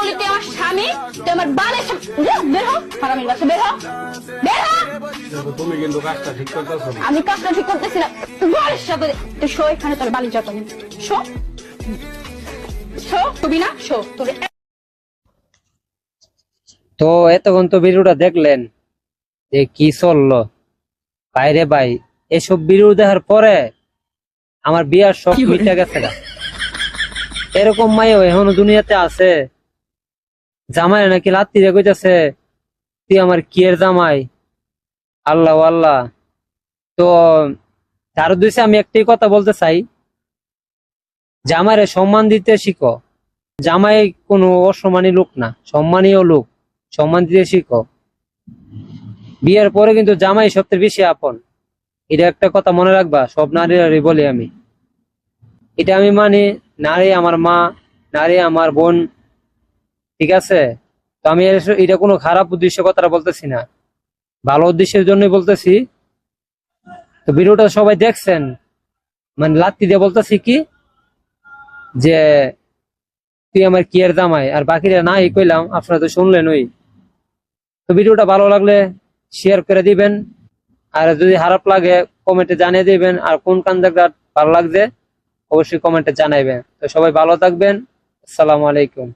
বলি তুই আমার স্বামী, তুই আমার বালের বের হ, হারামির বাচ্চা বের হ, বের হ। তুমি কিন্তু কাজটা ঠিক করতেছো না। আমি কাজটা ঠিক করতেছি না, বালের সাথে তুই শো, এখানে তোর বালি যত শো, শো তুমি না শো তোর। তো এতক্ষণ তো ভিডিওটা দেখলেন যে কি চললো। বাইরে ভাই এসব ভিডিও দেখার পরে আমার বিয়ার শখ মিটে গেছে গা। এরকম মাইও এখনো দুনিয়াতে আছে। জামাই নাকি লাত্তি রে কইতাছে তুই আমার কিয়ের জামাই। আল্লাহ আল্লাহ। তো তার উদ্দেশ্যে আমি একটাই কথা বলতে চাই, জামাইরে সম্মান দিতে শিখো। জামাই কোনো অসম্মানী লোক না, সম্মানীয় লোক, সম্মান দিতে শিখো। বিয়ের পরে কিন্তু জামাই সবচেয়ে বেশি আপন, এটা একটা কথা মনে রাখবা। সব নারীরাই বলি আমি, এটা আমি মানি। নারী আমার মা, নারী আমার বোন, ঠিক আছে? তো আমি এটা কোনো খারাপ উদ্দেশ্য কথাটা বলতেছি না, ভালো উদ্দেশ্যের জন্যই বলতেছি। তো ভিডিওটা সবাই দেখছেন, মানে লাত্তি দিয়ে বলতেছি কি যে তুই আমার কিয়ের জামাই, আর বাকিরা নাই কইলাম, আপনারা তো শুনলেন। ওই তো ভিডিওটা ভালো লাগলে শেয়ার করে দিবেন, আর যদি খারাপ লাগে কমেন্টে জানিয়ে দিবেন, আর কোন কান্দাটা ভালো লাগছে অবশ্যই কমেন্টে জানাইবেন। তো সবাই ভালো থাকবেন। আসসালামু আলাইকুম।